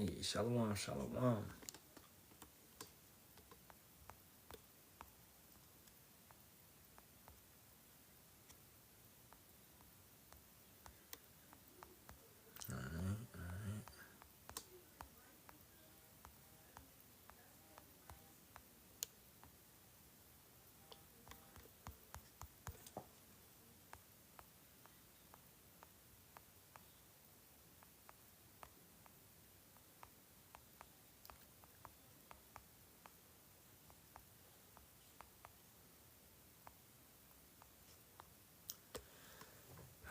Hey, Shalawam, Shalawam.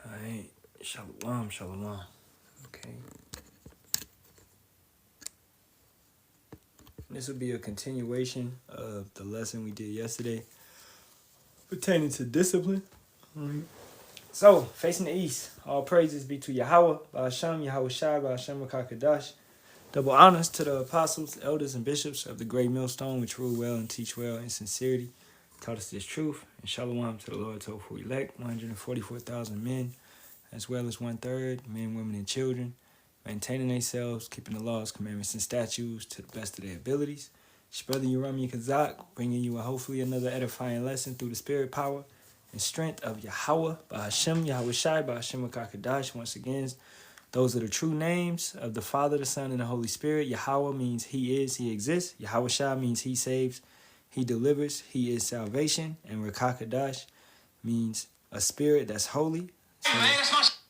Alright, Shalawam, Shalawam. Okay. This will be a continuation of the lesson we did yesterday pertaining to discipline. Alright. So, facing the east, all praises be to Yahawah, Bahasham, Yahawashi, Bahasham, Kadash. Double honors to the apostles, elders, and bishops of the great millstone, which rule well and teach well in sincerity, taught us this truth. And Shalawam to the Lord, told elect, 144,000 men, as well as 1/3 men, women, and children, maintaining themselves, keeping the laws, commandments, and statutes to the best of their abilities. It's your brother Yerami Kazak, bringing you hopefully another edifying lesson through the spirit power and strength of Yahawah, Bahasham, Yahawashi, Bahasham, Kadash. Once again, those are the true names of the Father, the Son, and the Holy Spirit. Yahawah means He is, He exists. Yahawashi means He saves, He delivers, He is salvation. And Kadash means a spirit that's holy. So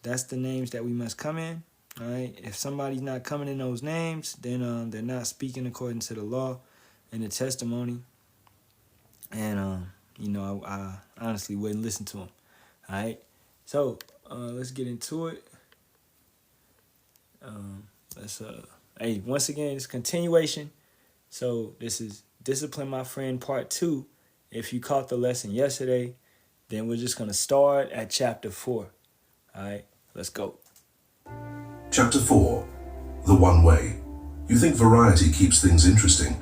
that's the names that we must come in. All right. If somebody's not coming in those names, then they're not speaking according to the law and the testimony. And I honestly wouldn't listen to them. All right. So let's get into it. Hey, once again, it's continuation. So this is Discipline My Friend Part 2. If you caught the lesson yesterday, then we're just going to start at chapter 4. All right, let's go. Chapter 4, The One Way. You think variety keeps things interesting,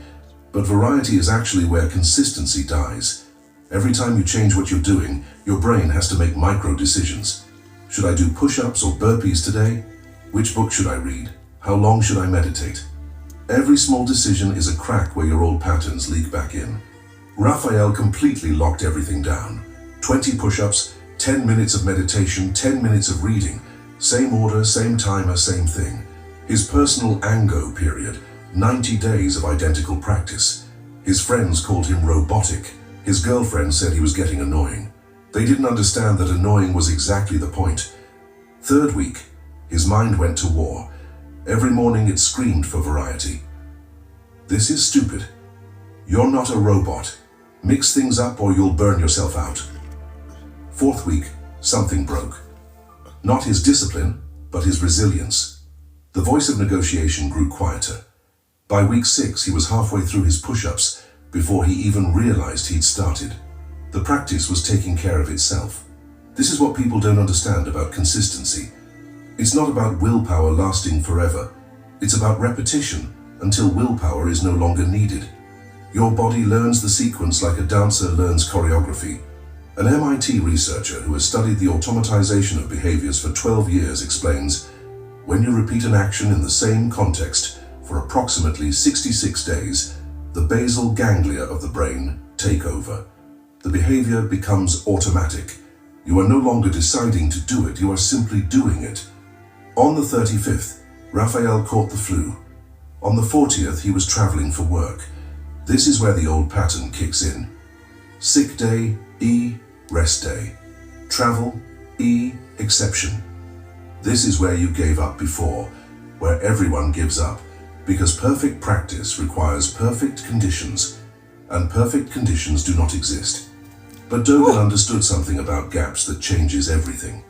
but variety is actually where consistency dies. Every time you change what you're doing, your brain has to make micro decisions. Should I do push-ups or burpees today? Which book should I read? How long should I meditate? Every small decision is a crack where your old patterns leak back in. Raphael completely locked everything down. 20 push-ups, 10 minutes of meditation, 10 minutes of reading. Same order, same timer, same thing. His personal Ango period, 90 days of identical practice. His friends called him robotic. His girlfriend said he was getting annoying. They didn't understand that annoying was exactly the point. 3rd week, his mind went to war. Every morning it screamed for variety. This is stupid. You're not a robot. Mix things up or you'll burn yourself out. 4th week, something broke. Not his discipline, but his resilience. The voice of negotiation grew quieter. By week 6, he was halfway through his push-ups before he even realized he'd started. The practice was taking care of itself. This is what people don't understand about consistency. It's not about willpower lasting forever. It's about repetition until willpower is no longer needed. Your body learns the sequence like a dancer learns choreography. An MIT researcher who has studied the automatization of behaviors for 12 years explains, when you repeat an action in the same context for approximately 66 days, the basal ganglia of the brain take over. The behavior becomes automatic. You are no longer deciding to do it, you are simply doing it. On the 35th, Raphael caught the flu. On the 40th, he was traveling for work. This is where the old pattern kicks in. Sick day, E, rest day. Travel, E, exception. This is where you gave up before, where everyone gives up, because perfect practice requires perfect conditions, and perfect conditions do not exist. But Dogen understood something about gaps that changes everything.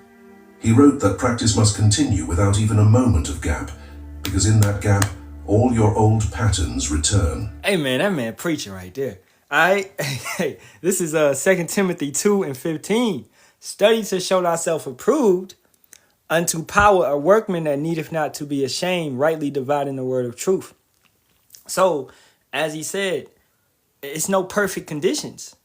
He wrote that practice must continue without even a moment of gap, because in that gap, all your old patterns return. Hey man, that man preaching right there. Alright, this is 2 Timothy 2:15. Study to show thyself approved unto power, a workman that needeth not to be ashamed, rightly dividing the word of truth. So, as he said, it's no perfect conditions,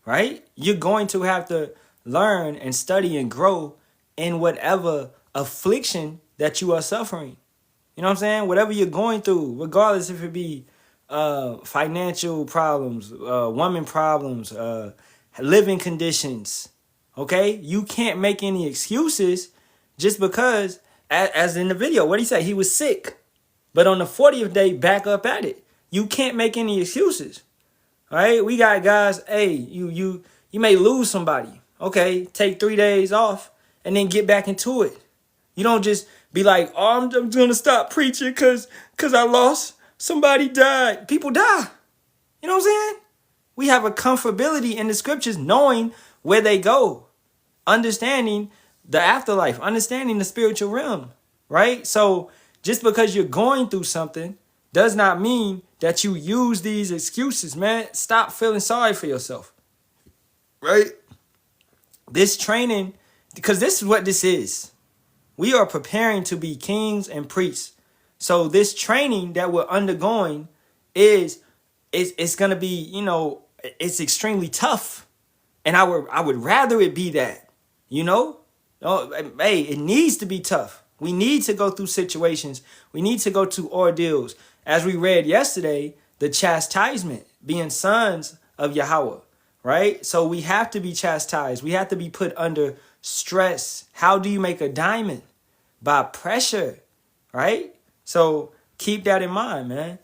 right? You're going to have to learn and study and grow in whatever affliction that you are suffering. You know what I'm saying? Whatever you're going through, regardless if it be financial problems, woman problems, living conditions, okay? You can't make any excuses just because, as in the video, what he said, he was sick. But on the 40th day, back up at it. You can't make any excuses, all right? We got guys, hey, you may lose somebody. Okay, take 3 days off and then get back into it. You don't just be like, oh, I'm going to stop preaching because I lost. Somebody died. People die. You know what I'm saying? We have a comfortability in the scriptures knowing where they go, understanding the afterlife, understanding the spiritual realm, right? So just because you're going through something does not mean that you use these excuses, man. Stop feeling sorry for yourself, right? This training, because this is what this is. We are preparing to be kings and priests. So this training that we're undergoing it's going to be, you know, it's extremely tough. And I would rather it be that, you know? Hey, it needs to be tough. We need to go through situations. We need to go to ordeals. As we read yesterday, the chastisement, being sons of Yahawah, right? So we have to be chastised. We have to be put under stress. How do you make a diamond? By pressure, right? So keep that in mind, man.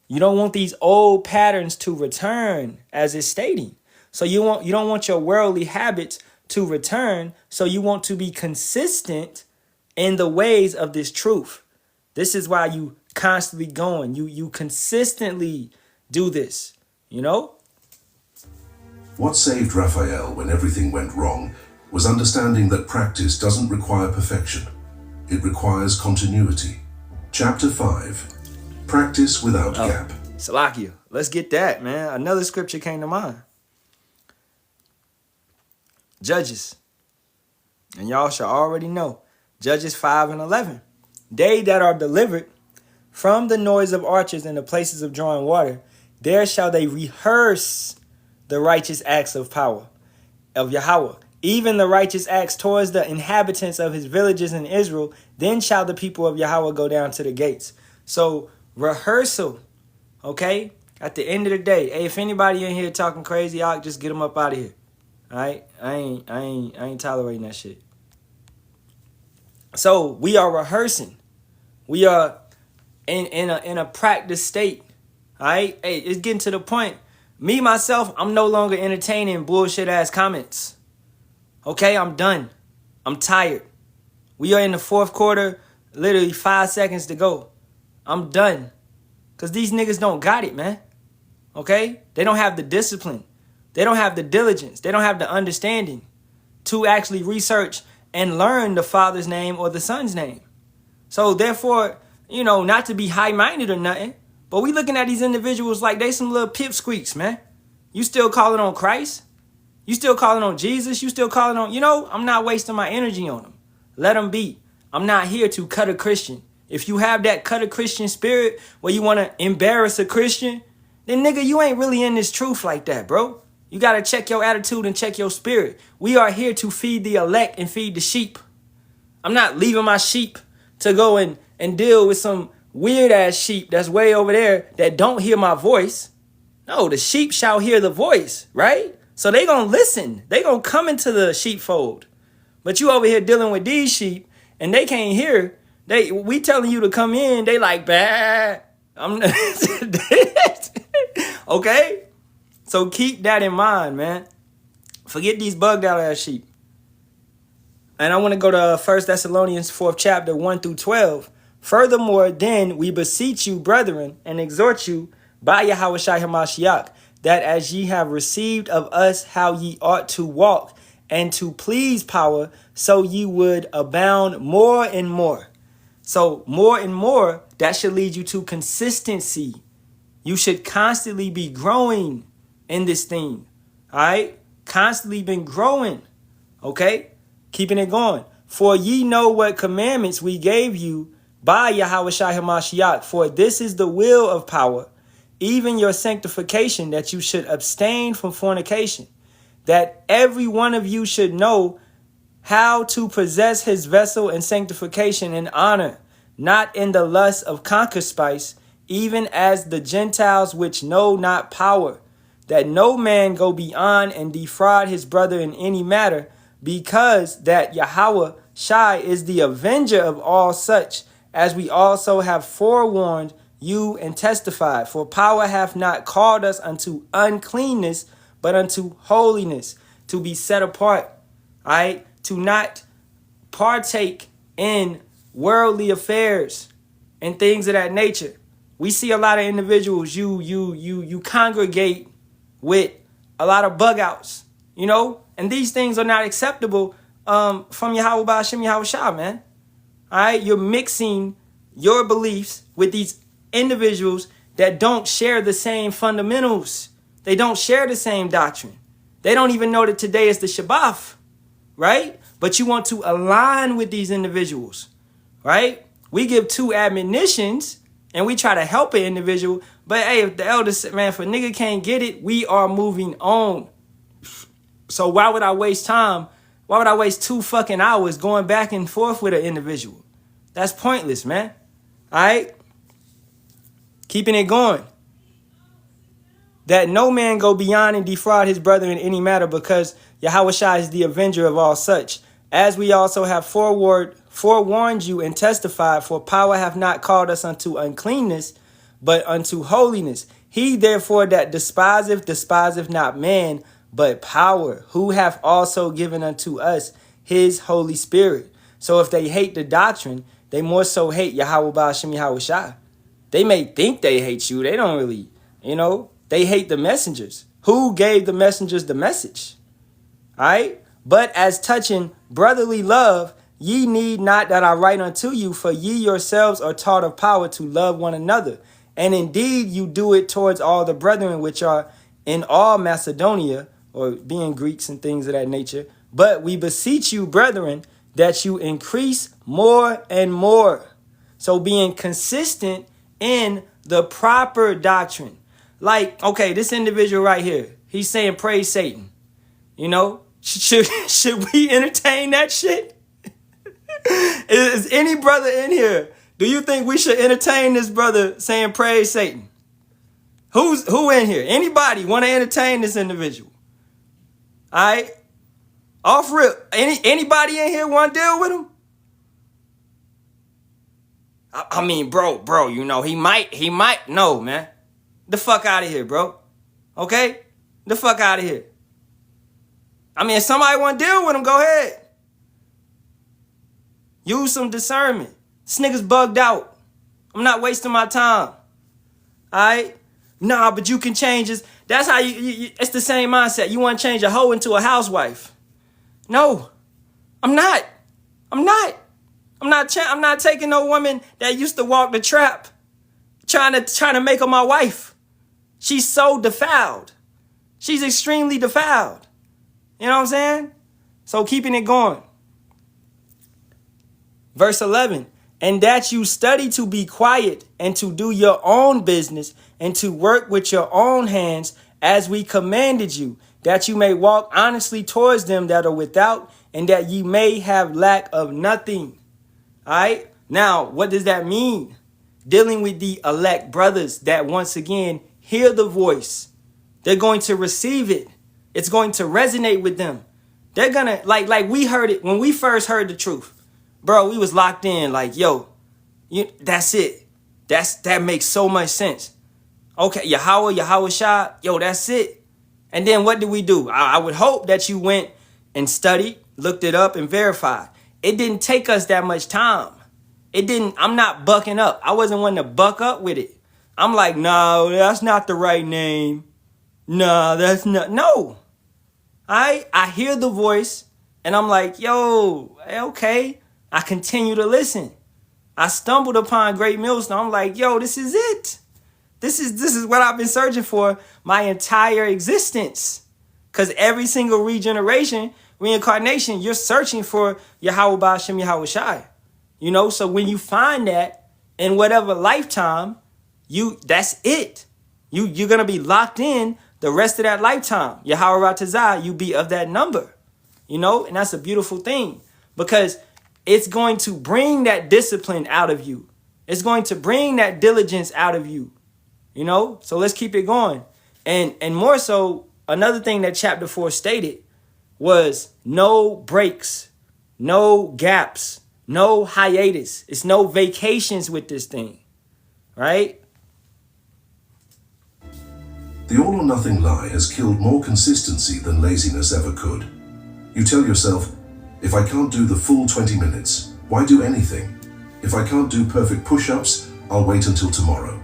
You don't want these old patterns to return, as it's stating. So you don't want your worldly habits to return. So you want to be consistent in the ways of this truth. This is why you constantly going. You consistently do this, you know? What saved Raphael when everything went wrong was understanding that practice doesn't require perfection. It requires continuity. Chapter 5. Practice without gap. Salakia. Let's get that, man. Another scripture came to mind. Judges. And y'all should already know. Judges 5:11. They that are delivered from the noise of archers in the places of drawing water, there shall they rehearse the righteous acts of power of Yahawah, even the righteous acts towards the inhabitants of his villages in Israel. Then shall the people of Yahawah go down to the gates. So rehearsal, okay? At the end of the day, hey, if anybody in here talking crazy, I'll just get them up out of here. All right? I ain't tolerating that shit. So we are rehearsing. We are in a practice state. All right? Hey, it's getting to the point. Me, myself, I'm no longer entertaining bullshit-ass comments. Okay, I'm done. I'm tired. We are in the fourth quarter, literally 5 seconds to go. I'm done. Because these niggas don't got it, man. Okay? They don't have the discipline. They don't have the diligence. They don't have the understanding to actually research and learn the Father's name or the Son's name. So therefore, you know, not to be high-minded or nothing, but we looking at these individuals like they some little pipsqueaks, man. You still calling on Christ? You still calling on Jesus? You still calling on, you know, I'm not wasting my energy on them. Let them be. I'm not here to cut a Christian. If you have that cut a Christian spirit where you want to embarrass a Christian, then nigga, you ain't really in this truth like that, bro. You got to check your attitude and check your spirit. We are here to feed the elect and feed the sheep. I'm not leaving my sheep to go and deal with some weird ass sheep that's way over there that don't hear my voice. No, the sheep shall hear the voice, right? So they gonna listen. They gonna come into the sheepfold. But you over here dealing with these sheep and they can't hear. We telling you to come in. They like, bah. Okay? So keep that in mind, man. Forget these bugged out ass sheep. And I want to go to 1 Thessalonians 4th chapter 1-12. Furthermore, then we beseech you, brethren, and exhort you by Yahawashi Hamashiach, that as ye have received of us how ye ought to walk and to please power, so ye would abound more and more. So more and more, that should lead you to consistency. You should constantly be growing in this thing. All right? Constantly been growing. Okay? Keeping it going. For ye know what commandments we gave you by Yahawashi Hamashiach. For this is the will of power, even your sanctification, that you should abstain from fornication, that every one of you should know how to possess his vessel in sanctification and honor, not in the lust of concupiscence, even as the Gentiles which know not power, that no man go beyond and defraud his brother in any matter, because that Yahawashi is the avenger of all such, as we also have forewarned you and testified. For power hath not called us unto uncleanness, but unto holiness, to be set apart, all right, to not partake in worldly affairs and things of that nature. We see a lot of individuals, you congregate with a lot of bug outs, you know, and these things are not acceptable from Yahawah, Bahasham, Yahawashi, man. All right, you're mixing your beliefs with these individuals that don't share the same fundamentals. They don't share the same doctrine. They don't even know that today is the Shabbat, right? But you want to align with these individuals, right? We give two admonitions and we try to help an individual. But hey, if the elders, man, if a nigga can't get it, we are moving on. So why would I waste time? Why would I waste 2 fucking hours going back and forth with an individual? That's pointless, man. All right? Keeping it going. That no man go beyond and defraud his brother in any matter, because Yahawashi is the avenger of all such. As we also have forewarned you and testified, for power hath not called us unto uncleanness, but unto holiness. He therefore that despiseth not man, but power, who hath also given unto us his Holy Spirit. So if they hate the doctrine, they more so hate Yahawah, Bahasham, Yahawashi. They may think they hate you. They don't really, you know, they hate the messengers. Who gave the messengers the message? All right? But as touching brotherly love, ye need not that I write unto you, for ye yourselves are taught of power to love one another. And indeed you do it towards all the brethren which are in all Macedonia, or being Greeks and things of that nature. But we beseech you, brethren, that you increase more and more. So being consistent in the proper doctrine. Like, okay, this individual right here, he's saying praise Satan. You know, should we entertain that shit? Is any brother in here, do you think we should entertain this brother saying praise Satan? Who in here? Anybody want to entertain this individual? All right? Off rip. Anybody in here want to deal with him? I mean, bro, you know, he might. No, man. The fuck out of here, bro. Okay? The fuck out of here. I mean, if somebody want to deal with him, go ahead. Use some discernment. This nigga's bugged out. I'm not wasting my time. All right? Nah, but you can change this. That's how you it's the same mindset. You want to change a hoe into a housewife. No, I'm not. I'm not taking no woman that used to walk the trap, trying to make her my wife. She's so defiled. She's extremely defiled. You know what I'm saying? So keeping it going. Verse 11. And that you study to be quiet and to do your own business and to work with your own hands as we commanded you, that you may walk honestly towards them that are without, and that ye may have lack of nothing. All right. Now, what does that mean? Dealing with the elect brothers that once again hear the voice. They're going to receive it. It's going to resonate with them. They're gonna like we heard it when we first heard the truth. Bro, we was locked in like, yo, that's it. That makes so much sense. Okay, Yahawashi, yo, that's it. And then what did we do? I would hope that you went and studied, looked it up, and verified. It didn't take us that much time. I'm not bucking up. I wasn't one to buck up with it. I'm like, no, that's not the right name. No, that's not. No. I hear the voice and I'm like, yo, okay. I continue to listen. I stumbled upon Great Millstone. I'm like, yo, this is it. This is what I've been searching for my entire existence. Because every single reincarnation, you're searching for Yahawah, Bahasham, Yahawashi. You know, so when you find that in whatever lifetime, that's it. You're going to be locked in the rest of that lifetime. Yahawah Ratazah, you be of that number. You know, and that's a beautiful thing. Because it's going to bring that discipline out of you. It's going to bring that diligence out of you, you know? So let's keep it going. And more so, another thing that chapter 4 stated was no breaks, no gaps, no hiatus. It's no vacations with this thing, right? The all-or-nothing lie has killed more consistency than laziness ever could. You tell yourself, if I can't do the full 20 minutes, why do anything? If I can't do perfect push-ups, I'll wait until tomorrow.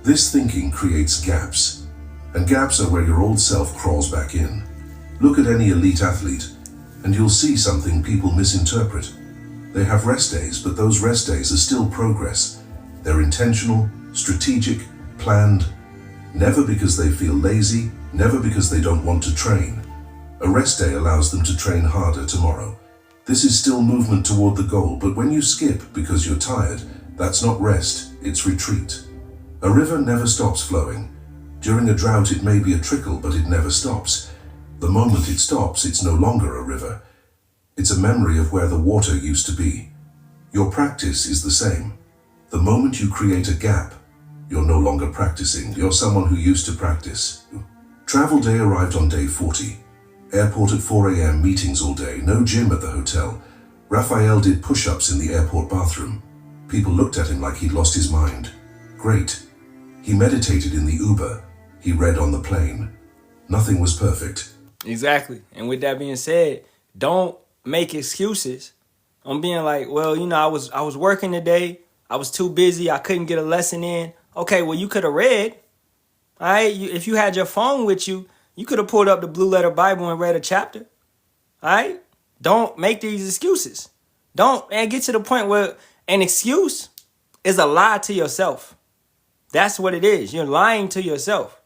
This thinking creates gaps, and gaps are where your old self crawls back in. Look at any elite athlete, and you'll see something people misinterpret. They have rest days, but those rest days are still progress. They're intentional, strategic, planned, never because they feel lazy, never because they don't want to train. A rest day allows them to train harder tomorrow. This is still movement toward the goal, but when you skip because you're tired, that's not rest, it's retreat. A river never stops flowing. During a drought, it may be a trickle, but it never stops. The moment it stops, it's no longer a river. It's a memory of where the water used to be. Your practice is the same. The moment you create a gap, you're no longer practicing. You're someone who used to practice. Travel day arrived on day 40. Airport at 4 a.m., meetings all day, no gym at the hotel. Raphael did push-ups in the airport bathroom. People looked at him like he'd lost his mind. Great. He meditated in the Uber. He read on the plane. Nothing was perfect. Exactly. And with that being said, don't make excuses on being like, well, you know, I was working today. I was too busy. I couldn't get a lesson in. Okay, well, you could have read. All right. If you had your phone with you, you could have pulled up the Blue Letter Bible and read a chapter. All right. Don't make these excuses. Don't and get to the point where an excuse is a lie to yourself. That's what it is. You're lying to yourself.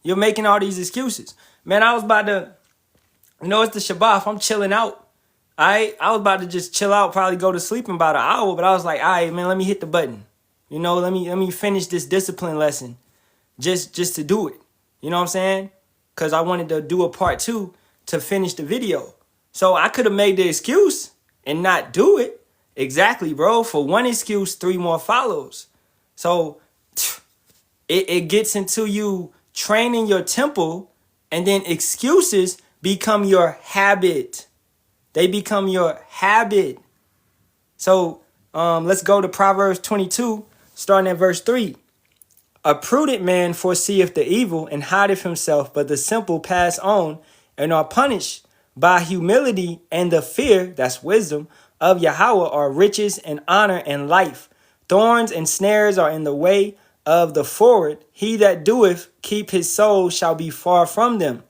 You're making all these excuses. Man, I was about to, you know, it's the Shabbat. I'm chilling out. I was about to just chill out, probably go to sleep in about an hour, but I was like, all right, man, let me hit the button. You know, let me finish this discipline lesson just to do it. You know what I'm saying? Because I wanted to do a part 2 to finish the video. So I could have made the excuse and not do it. Exactly, bro. For one excuse, 3 more follows. So it gets into you training your temple, and then excuses become your habit. They become your habit. So let's go to Proverbs 22, starting at verse 3. A prudent man foreseeth the evil and hideth himself, but the simple pass on and are punished. By humility and the fear, that's wisdom, of Yahawah are riches and honor and life. Thorns and snares are in the way of the forward. He that doeth keep his soul shall be far from them.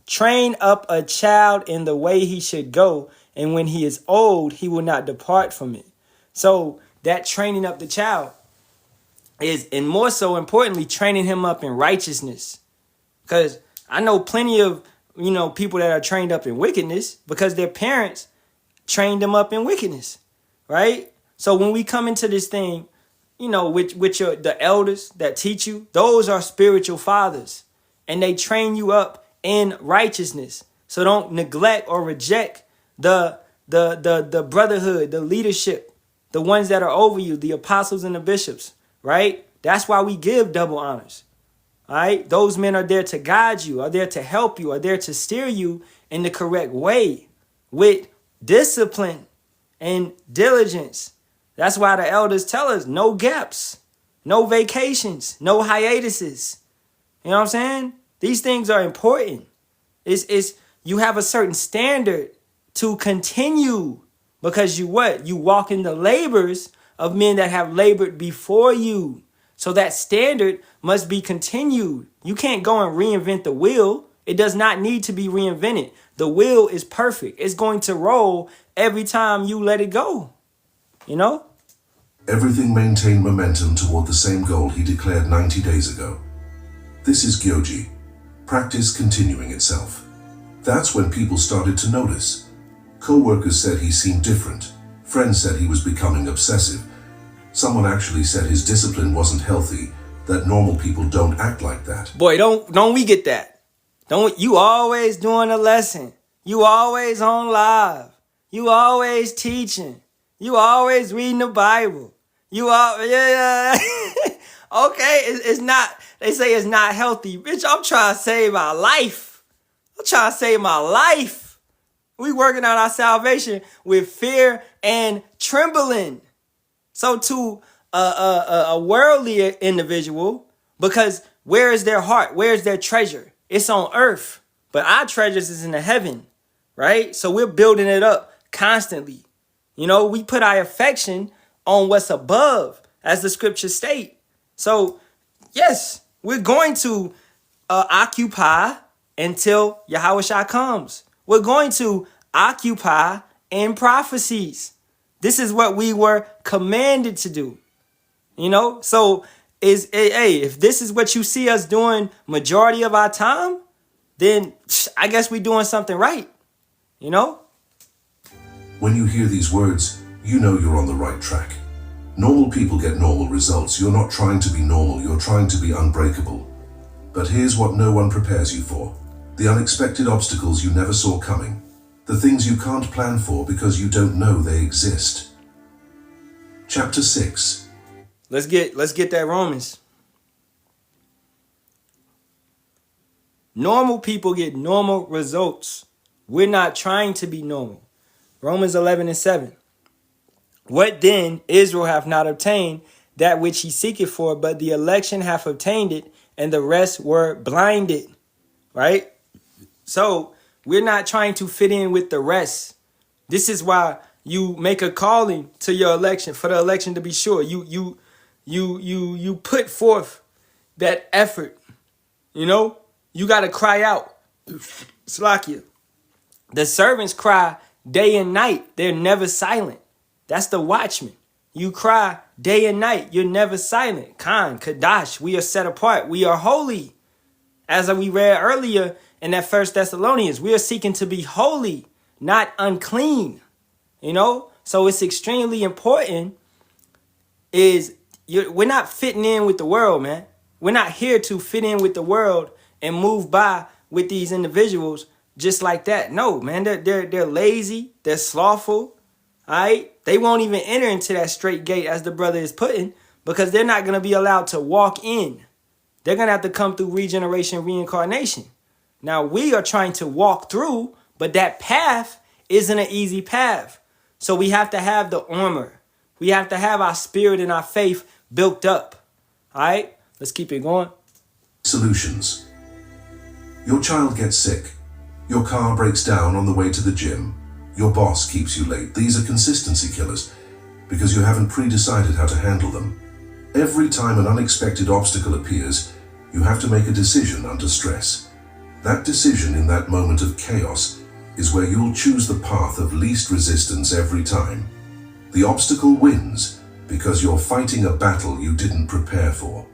Train up a child in the way he should go, and when he is old, he will not depart from it. So that training up the child is, and more so importantly, training him up in righteousness. Because I know plenty of, you know, people that are trained up in wickedness because their parents trained them up in wickedness, right? So when we come into this thing, you know, with the elders that teach you, those are spiritual fathers, and they train you up in righteousness. So don't neglect or reject the brotherhood, the leadership, the ones that are over you, the apostles and the bishops, right? That's why we give double honors. All right. Those men are there to guide you, are there to help you, are there to steer you in the correct way with discipline and diligence. That's why the elders tell us no gaps, no vacations, no hiatuses. You know what I'm saying? These things are important. It's you have a certain standard to continue because you what? You walk in the labors of men that have labored before you. So that standard must be continued. You can't go and reinvent the wheel. It does not need to be reinvented. The wheel is perfect. It's going to roll every time you let it go. You know? Everything maintained momentum toward the same goal he declared 90 days ago. This is Gyoji, practice continuing itself. That's when people started to notice. Co-workers said he seemed different. Friends said he was becoming obsessive. Someone actually said his discipline wasn't healthy, that normal people don't act like that. Boy, don't we get that? Don't you always doing a lesson? You always on live. You always teaching. You always reading the Bible. You are, yeah. Okay, it's not, they say it's not healthy. Bitch, I'm trying to save my life. I'm trying to save my life. We working on our salvation with fear and trembling. So to a worldly individual, because where is their heart? Where is their treasure? It's on earth, but our treasures is in the heaven, right? So we're building it up constantly. You know, we put our affection on what's above, as the scriptures state. So, yes, we're going to occupy until Yahawashi comes. We're going to occupy in prophecies. This is what we were commanded to do. You know, so if this is what you see us doing majority of our time, then I guess we're doing something right. You know? When you hear these words, you know you're on the right track. Normal people get normal results. You're not trying to be normal, you're trying to be unbreakable. But here's what no one prepares you for. The unexpected obstacles you never saw coming. The things you can't plan for because you don't know they exist. Chapter 6. Let's get that Romans. Normal people get normal results. We're not trying to be normal. Romans 11:7. What then Israel hath not obtained, that which he seeketh for, but the election hath obtained it, and the rest were blinded. Right? So we're not trying to fit in with the rest. This is why you make a calling to your election, for the election to be sure. You put forth that effort. You know, you got to cry out. Slakia. The servants cry day and night. They're never silent. That's the watchman. You cry day and night. You're never silent. Khan, Kadash, we are set apart. We are holy. As we read earlier in that 1 Thessalonians, we are seeking to be holy, not unclean. You know, so it's extremely important. We're not fitting in with the world, man. We're not here to fit in with the world and move by with these individuals just like that. No, man, they're lazy, they're slothful. All right, they won't even enter into that straight gate, as the brother is putting, because they're not going to be allowed to walk in. They're going to have to come through regeneration, reincarnation. Now, we are trying to walk through, but that path isn't an easy path. So we have to have the armor. We have to have our spirit and our faith built up. All right, let's keep it going. Solutions. Your child gets sick. Your car breaks down on the way to the gym. Your boss keeps you late. These are consistency killers because you haven't pre-decided how to handle them. Every time an unexpected obstacle appears, you have to make a decision under stress. That decision in that moment of chaos is where you'll choose the path of least resistance every time. The obstacle wins because you're fighting a battle you didn't prepare for.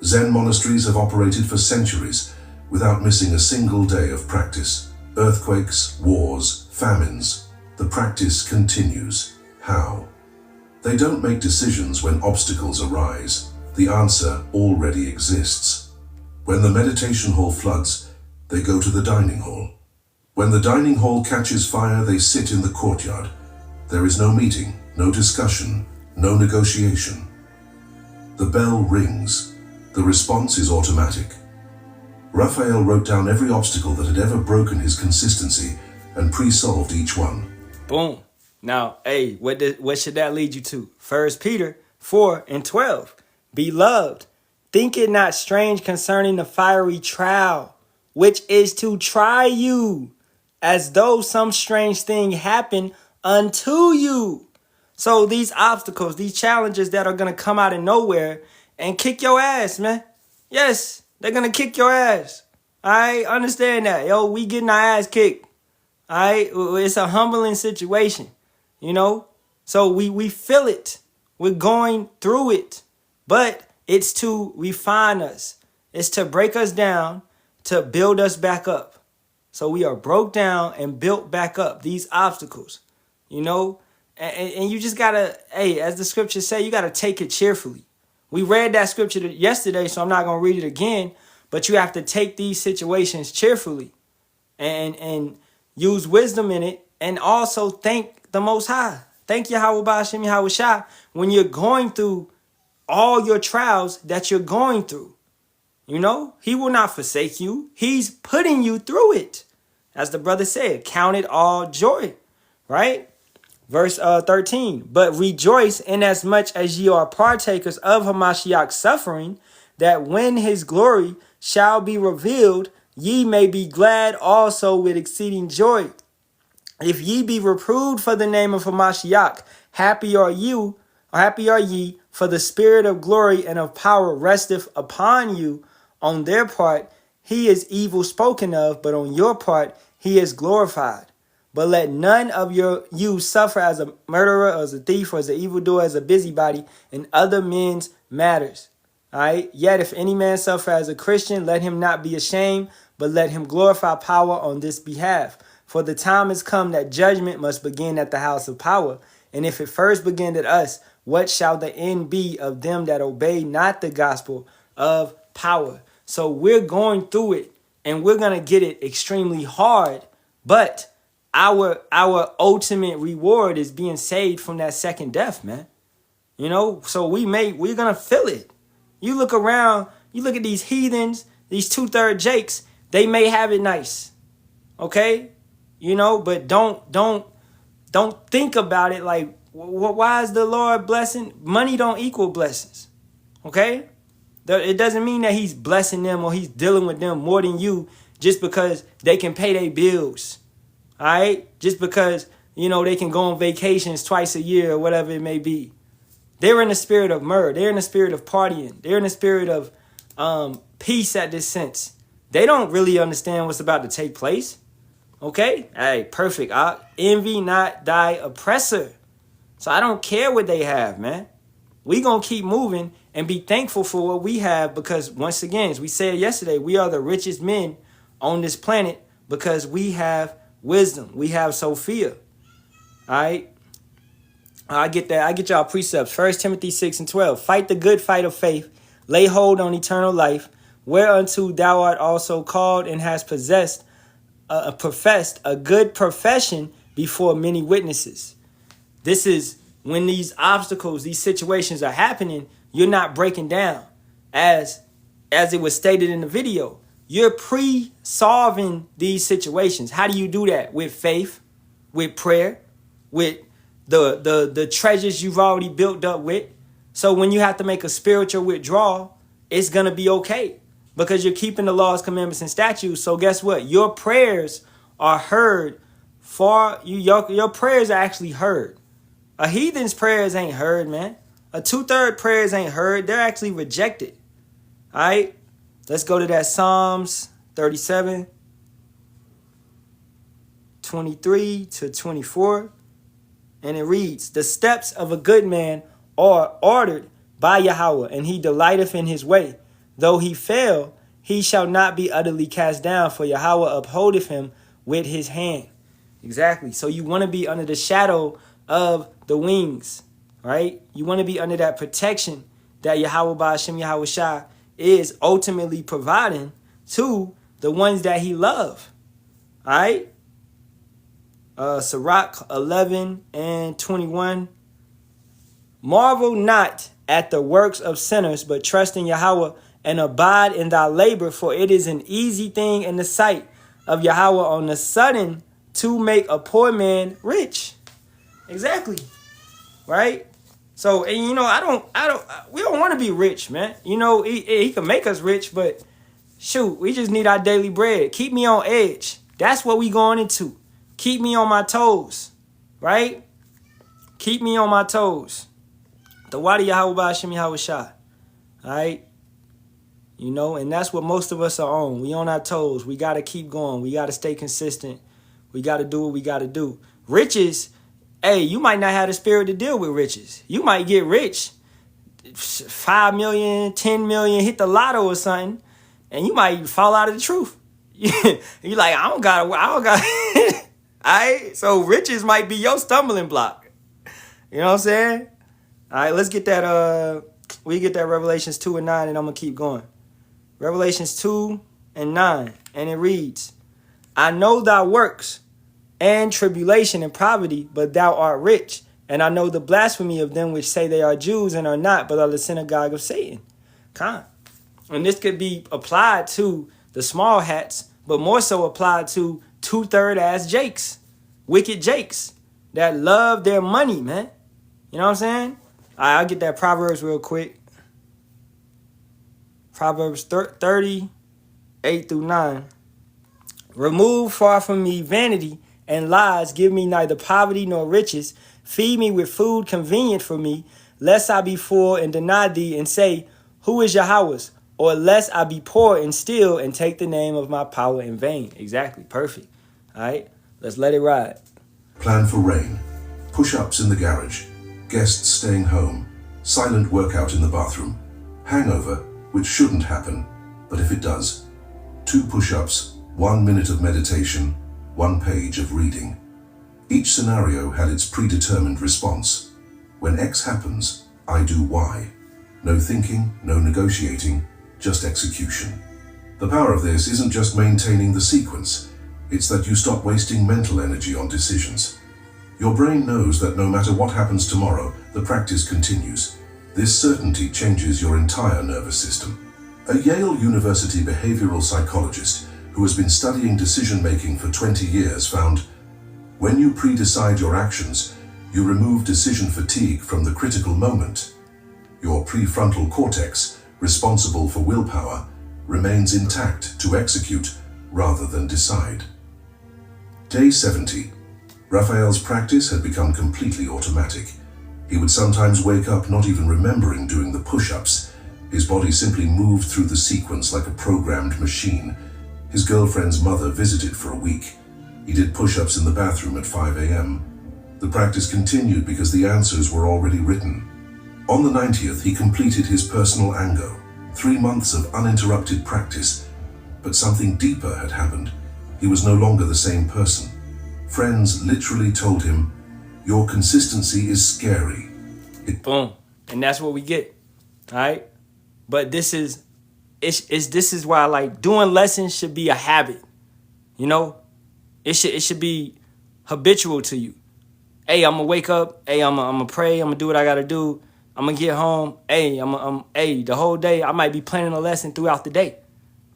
Zen monasteries have operated for centuries without missing a single day of practice. Earthquakes, wars, famines. The practice continues. How? They don't make decisions when obstacles arise. The answer already exists. When the meditation hall floods, they go to the dining hall. When the dining hall catches fire, they sit in the courtyard. There is no meeting, no discussion, no negotiation. The bell rings. The response is automatic. Raphael wrote down every obstacle that had ever broken his consistency and pre-solved each one. Boom. Now, hey, what should that lead you to? 1 Peter 4:12. Beloved, think it not strange concerning the fiery trial, which is to try you, as though some strange thing happened unto you. So these obstacles, these challenges that are going to come out of nowhere and kick your ass, man. Yes, they're going to kick your ass. I understand that. Yo, we getting our ass kicked. All right, it's a humbling situation, you know. So we feel it. We're going through it, but it's to refine us. It's to break us down, to build us back up. So we are broke down and built back up. These obstacles, you know, and you just gotta, hey, as the scriptures say, you gotta take it cheerfully. We read that scripture yesterday, so I'm not gonna read it again. But you have to take these situations cheerfully, and use wisdom in it, and also thank the Most High. Thank Yahawah Bahasham Yahawashi when you're going through all your trials that you're going through. You know, he will not forsake you. He's putting you through it. As the brother said, count it all joy, right? Verse 13, but rejoice inasmuch as ye are partakers of Hamashiach's suffering, that when his glory shall be revealed, ye may be glad also with exceeding joy. If ye be reproved for the name of Hamashiach, happy are ye, for the spirit of glory and of power resteth upon you. On their part, he is evil spoken of, but on your part, he is glorified. But let none of you suffer as a murderer, or as a thief, or as an evildoer, as a busybody in other men's matters. All right. Yet if any man suffer as a Christian, let him not be ashamed, but let him glorify power on this behalf. For the time is come that judgment must begin at the house of power. And if it first begin at us, what shall the end be of them that obey not the gospel of power? So we're going through it, and we're going to get it extremely hard, but our ultimate reward is being saved from that second death, man. You know, so we're going to feel it. You look around, you look at these heathens, these 2/3 Jakes, they may have it nice. Okay? You know, but don't think about it like, why is the Lord blessing? Money don't equal blessings. Okay? It doesn't mean that he's blessing them or he's dealing with them more than you just because they can pay their bills. All right? Just because, you know, they can go on vacations twice a year or whatever it may be. They're in the spirit of myrrh. They're in the spirit of partying. They're in the spirit of peace at this sense. They don't really understand what's about to take place. Okay? Hey, perfect. Envy not thy oppressor. So I don't care what they have, man. We going to keep moving and be thankful for what we have, because once again, as we said yesterday, we are the richest men on this planet because we have wisdom. We have Sophia. All right? I get that. I get y'all precepts. 1 Timothy 6:12. Fight the good fight of faith. Lay hold on eternal life, whereunto thou art also called and hast professed a good profession before many witnesses. This is when these obstacles, these situations are happening, you're not breaking down. As it was stated in the video, you're pre-solving these situations. How do you do that? With faith, with prayer, with the treasures you've already built up with. So when you have to make a spiritual withdrawal, it's going to be okay because you're keeping the laws, commandments, and statutes. So guess what? Your prayers are heard for you. Your prayers are actually heard. A heathen's prayers ain't heard, man. A 2/3 prayers ain't heard. They're actually rejected. All right. Let's go to that Psalms 37, 23 to 24. And it reads, the steps of a good man are ordered by Yahawah, and he delighteth in his way. Though he fail, he shall not be utterly cast down, for Yahawah upholdeth him with his hand. Exactly. So you want to be under the shadow of the wings, right? You want to be under that protection that Yahawah Bahasham Yahawashi is ultimately providing to the ones that he love. All right? Sirach 11 and 21. Marvel not at the works of sinners, but trust in Yahawah and abide in thy labor, for it is an easy thing in the sight of Yahawah on the sudden to make a poor man rich. Exactly. Right? So, and you know, we don't want to be rich, man. You know, he can make us rich, but shoot, we just need our daily bread. Keep me on edge. That's what we going into. Keep me on my toes, right? Keep me on my toes. The Wadi Yahawah Bahasham Yahawashi, all right? You know, and that's what most of us are on. We on our toes. We got to keep going. We got to stay consistent. We got to do what we got to do. Riches, hey, you might not have the spirit to deal with riches. You might get rich, 5 million, 10 million, hit the lotto or something, and you might fall out of the truth. You're like, I don't got all right, so riches might be your stumbling block. You know what I'm saying? All right, let's get that. We get that Revelations 2 and 9, and I'm gonna keep going. Revelations 2 and 9, and it reads, I know thy works and tribulation and poverty, but thou art rich. And I know the blasphemy of them which say they are Jews and are not, but are the synagogue of Satan. And this could be applied to the small hats, but more so applied to two-third ass Jakes, wicked Jakes that love their money, man. You know what I'm saying? I'll get that Proverbs real quick. Proverbs 30, 8 through 9. Remove far from me vanity and lies. Give me neither poverty nor riches. Feed me with food convenient for me, lest I be full and deny thee and say, who is Yahawah's? Or lest I be poor and steal and take the name of my power in vain. Exactly. Perfect. All right. Let's let it ride. Plan for rain. Push-ups in the garage. Guests staying home. Silent workout in the bathroom. Hangover, which shouldn't happen, but if it does. 2 push-ups, 1 minute of meditation, 1 page of reading. Each scenario had its predetermined response. When X happens, I do Y. No thinking, no negotiating, just execution. The power of this isn't just maintaining the sequence, it's that you stop wasting mental energy on decisions. Your brain knows that no matter what happens tomorrow, the practice continues. This certainty changes your entire nervous system. A Yale University behavioral psychologist who has been studying decision-making for 20 years found, when you pre-decide your actions, you remove decision fatigue from the critical moment. Your prefrontal cortex, responsible for willpower, remains intact to execute rather than decide. Day 70. Raphael's practice had become completely automatic. He would sometimes wake up not even remembering doing the push-ups. His body simply moved through the sequence like a programmed machine. His girlfriend's mother visited for a week. He did push-ups in the bathroom at 5 a.m. The practice continued because the answers were already written. On the 90th, he completed his personal ango, 3 months of uninterrupted practice. But something deeper had happened. He was no longer the same person. Friends literally told him, your consistency is scary. Boom. And that's what we get. All right? But this is why, like, doing lessons should be a habit. You know? It should be habitual to you. Hey, I'm gonna wake up. Hey, I'm gonna pray. I'm gonna do what I gotta do. I'm gonna get home. Hey, the whole day I might be planning a lesson throughout the day,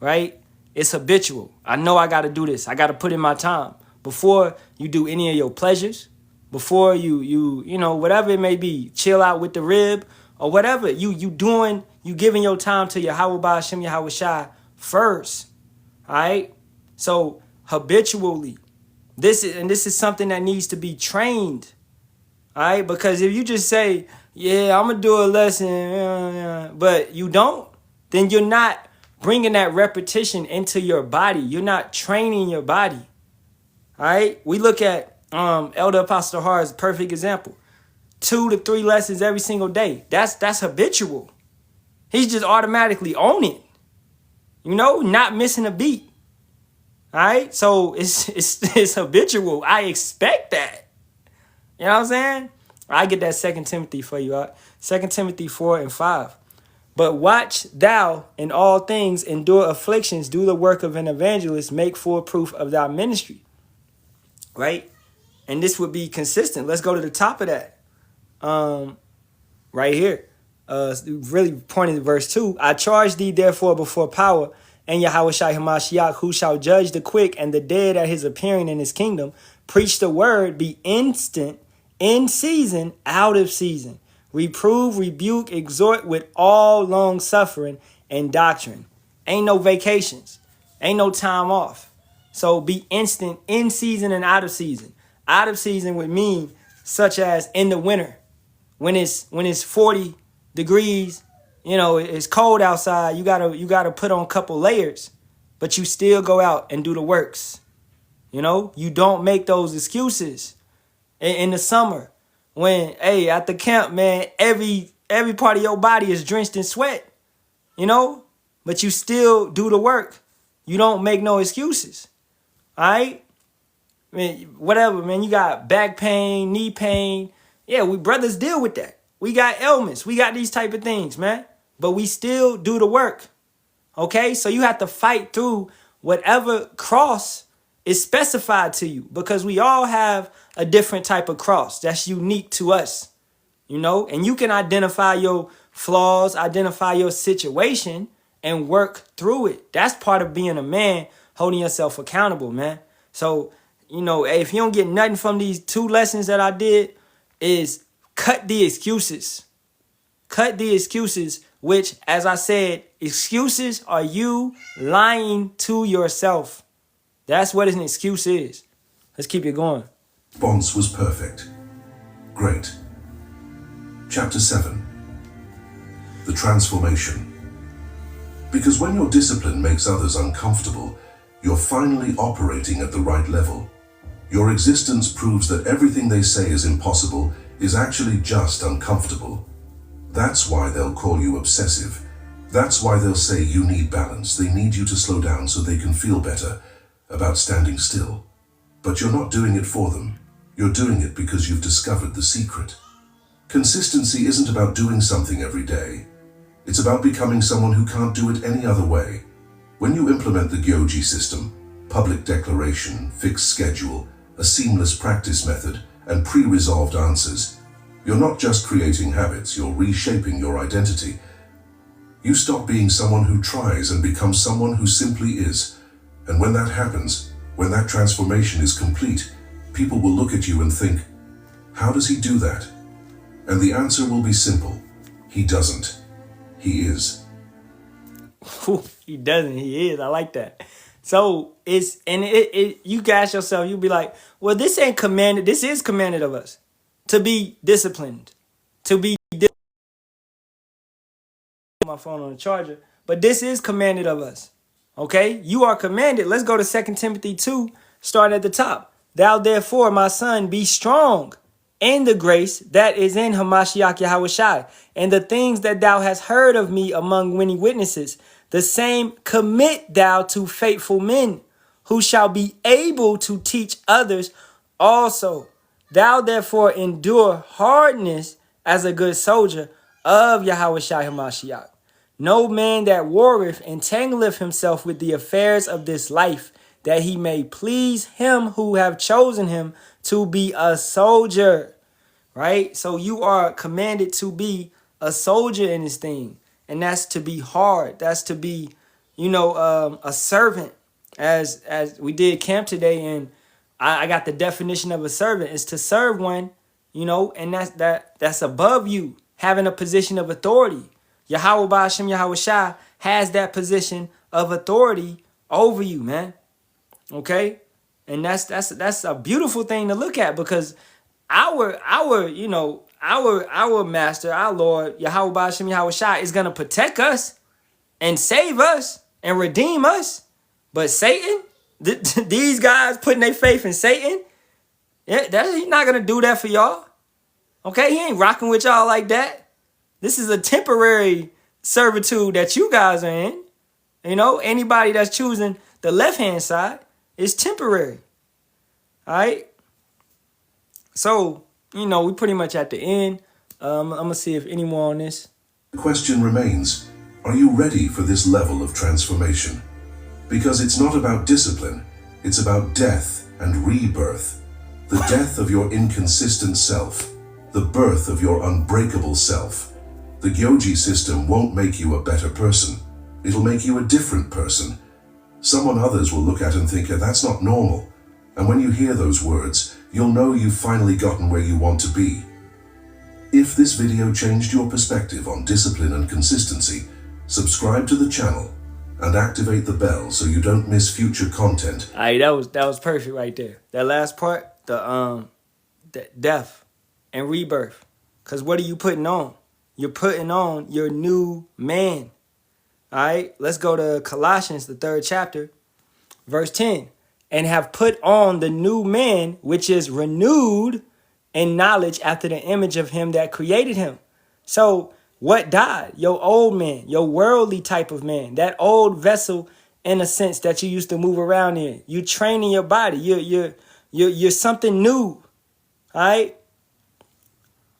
right? It's habitual. I know I gotta do this. I gotta put in my time before you do any of your pleasures. Before you know, whatever it may be, chill out with the rib or whatever. You giving your time to Yahawah, Bahasham, Yahawashi first. All right. So habitually, this is something that needs to be trained. All right. Because if you just say, yeah, I'm going to do a lesson, but you don't, then you're not bringing that repetition into your body. You're not training your body. All right. We look at Elder Apostle Har is a perfect example. 2 to 3 lessons every single day. That's habitual. He's just automatically on it. You know, not missing a beat. All right? So it's habitual. I expect that. You know what I'm saying? I get that 2 Timothy for you. 2 Timothy 4 and 5. But watch thou in all things, endure afflictions, do the work of an evangelist, make full proof of thy ministry. Right? And this would be consistent. Let's go to the top of that. Right here. Really pointing to verse 2. I charge thee therefore before power and Yahawashi Hamashiach, who shall judge the quick and the dead at his appearing in his kingdom. Preach the word, be instant, in season, out of season. Reprove, rebuke, exhort with all long suffering and doctrine. Ain't no vacations. Ain't no time off. So be instant, in season and out of season. Out of season would mean such as in the winter, when it's 40 degrees, you know, it's cold outside. You gotta put on a couple layers, but you still go out and do the works. You know, you don't make those excuses. In the summer, when at the camp, man, every part of your body is drenched in sweat, you know, but you still do the work. You don't make no excuses. All right. I mean, whatever, man, you got back pain, knee pain. Yeah, we brothers deal with that. We got ailments. We got these type of things, man. But we still do the work. Okay? So you have to fight through whatever cross is specified to you because we all have a different type of cross that's unique to us, you know, and you can identify your flaws, identify your situation and work through it. That's part of being a man, holding yourself accountable, man. So, you know, if you don't get nothing from these 2 lessons that I did, is cut the excuses. Cut the excuses, which, as I said, excuses are you lying to yourself. That's what an excuse is. Let's keep it going. Response was perfect. Great. Chapter 7. The transformation. Because when your discipline makes others uncomfortable, you're finally operating at the right level. Your existence proves that everything they say is impossible is actually just uncomfortable. That's why they'll call you obsessive. That's why they'll say you need balance. They need you to slow down so they can feel better about standing still. But you're not doing it for them. You're doing it because you've discovered the secret. Consistency isn't about doing something every day. It's about becoming someone who can't do it any other way. When you implement the Gyoji system, public declaration, fixed schedule, a seamless practice method, and pre-resolved answers, you're not just creating habits, you're reshaping your identity. You stop being someone who tries and become someone who simply is. And when that happens, when that transformation is complete, people will look at you and think, how does he do that? And the answer will be simple. He doesn't. He is. Ooh, he doesn't. He is. I like that. So you gas yourself. You'll be like, well, this ain't commanded. This is commanded of us to be disciplined, to be my phone on the charger. But this is commanded of us. Okay, you are commanded. Let's go to 2 Timothy 2, start at the top. Thou therefore, my son, be strong in the grace that is in Hamashiach Yahawashi, and the things that thou hast heard of me among many witnesses, the same commit thou to faithful men, who shall be able to teach others also. Thou therefore endure hardness as a good soldier of Yahawashi Hamashiach. No man that warreth entangleth himself with the affairs of this life, that he may please him who have chosen him to be a soldier. Right? So you are commanded to be a soldier in this thing. And that's to be hard. That's to be, a servant. As we did camp today, and I got the definition of a servant is to serve one, and that's above you, having a position of authority. Yahawah, Bahasham, Yahawashi has that position of authority over you, man. Okay? And that's a beautiful thing to look at, because our master, our Lord, Yahawah, Bahasham, Yahawashi is going to protect us and save us and redeem us. But Satan, these guys putting their faith in Satan, he's not going to do that for y'all. Okay? He ain't rocking with y'all like that. This is a temporary servitude that you guys are in. Anybody that's choosing the left-hand side is temporary. All right? So, we pretty much at the end. I'm going to see if any more on this. The question remains, are you ready for this level of transformation? Because it's not about discipline, it's about death and rebirth. The death of your inconsistent self, the birth of your unbreakable self. The Gyoji system won't make you a better person. It'll make you a different person. Someone others will look at and think, that's not normal. And when you hear those words, you'll know you've finally gotten where you want to be. If this video changed your perspective on discipline and consistency, subscribe to the channel and activate the bell so you don't miss future content. All right, that was perfect right there. That last part, the death and rebirth. Because what are you putting on? You're putting on your new man. All right, let's go to Colossians, the 3rd chapter, verse 10. And have put on the new man, which is renewed in knowledge after the image of him that created him. So what died? Your old man, your worldly type of man, that old vessel in a sense that you used to move around in. You training your body. You're something new. All right.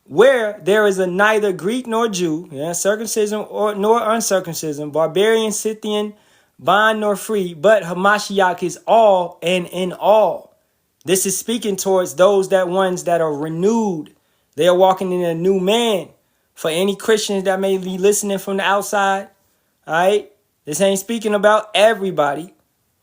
Where there is a neither Greek nor Jew, circumcision nor uncircumcision, barbarian, Scythian, bond nor free, but Hamashiach is all and in all. This is speaking towards those ones that are renewed. They are walking in a new man. For any Christians that may be listening from the outside, all right? This ain't speaking about everybody,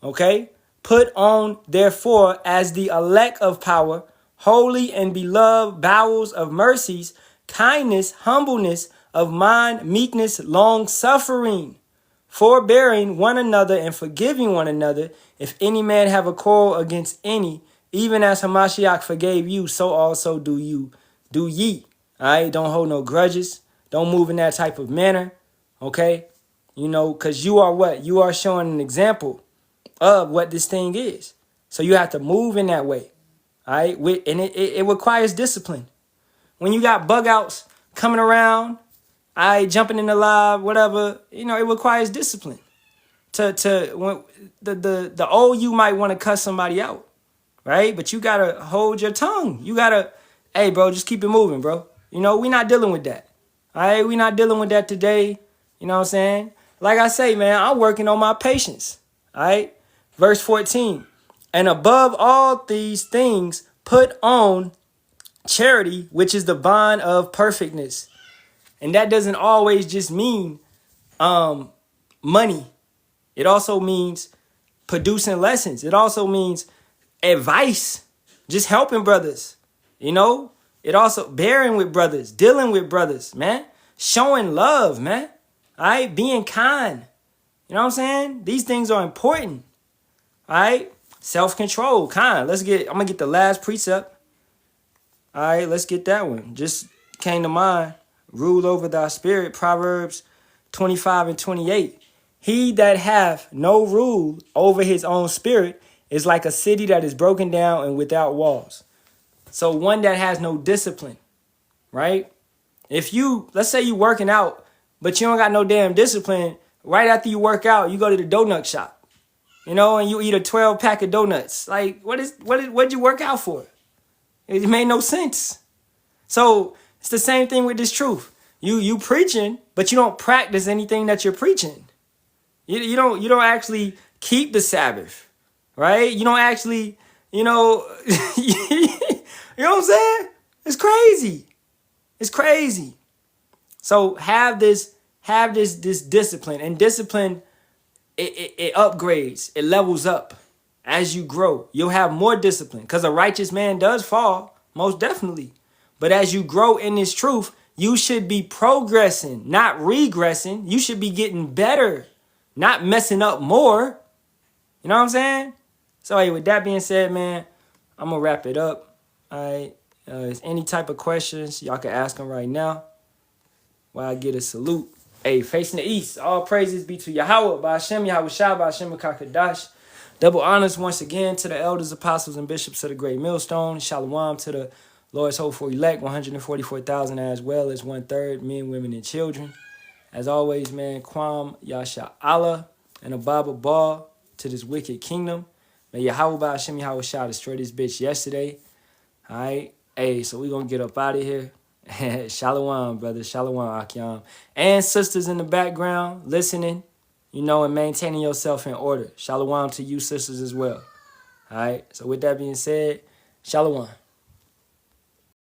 okay? Put on, therefore, as the elect of power, holy and beloved bowels of mercies, kindness, humbleness of mind, meekness, long-suffering, forbearing one another and forgiving one another. If any man have a quarrel against any, even as Hamashiach forgave you, so also do ye. All right, don't hold no grudges. Don't move in that type of manner, okay? You know, because you are what? You are showing an example of what this thing is. So you have to move in that way, all right? And it requires discipline. When you got bug outs coming around, all right, jumping in the live, whatever, you know, it requires discipline. When the old you might want to cuss somebody out, right? But you got to hold your tongue. You got to, hey, bro, just keep it moving, bro. You know, we're not dealing with that. All right, we're not dealing with that today. You know what I'm saying? Like I say, man, I'm working on my patience. All right? Verse 14. And above all these things, put on charity, which is the bond of perfectness. And that doesn't always just mean money. It also means producing lessons. It also means advice, just helping brothers, you know. It also bearing with brothers, dealing with brothers, man, showing love, man. All right, being kind. You know what I'm saying? These things are important. All right, self-control, kind. I'm gonna get the last precept. All right, let's get that one. Just came to mind. Rule over thy spirit, Proverbs 25 and 28. He that hath no rule over his own spirit is like a city that is broken down and without walls. So one that has no discipline, right? If let's say you working out, but you don't got no damn discipline, right after you work out, you go to the donut shop, you know, and you eat a 12-pack of donuts. Like, what'd you work out for? It made no sense. So it's the same thing with this truth. You preaching, but you don't practice anything that you're preaching. You don't actually keep the Sabbath, right? You don't actually, you know, you know what I'm saying? It's crazy. It's crazy. So have this discipline, and discipline, it upgrades, it levels up as you grow. You'll have more discipline because a righteous man does fall, most definitely. But as you grow in this truth, you should be progressing, not regressing. You should be getting better, not messing up more. You know what I'm saying? So hey, with that being said, man, I'm going to wrap it up. All right. If any type of questions, y'all can ask them right now while I get a salute. Hey, facing the east, all praises be to Yahawah, Bahasham, Yahawashi, Bahasham, Kakadash. Double honors once again to the elders, apostles, and bishops of the great millstone. Shalawam to the Lord's hopeful elect, 144,000, as well as 1/3 men, women, and children. As always, man, Kwam, Yasharahla, and a Baba Ball to this wicked kingdom. May Yahawah, Bahasham, Yahawashi destroy this bitch yesterday. All right. Hey, so we going to get up out of here. Shalawam, brother. Shalawam, Akyam. And sisters in the background listening, you know, and maintaining yourself in order. Shalawam to you sisters as well. All right. So with that being said, Shalawam.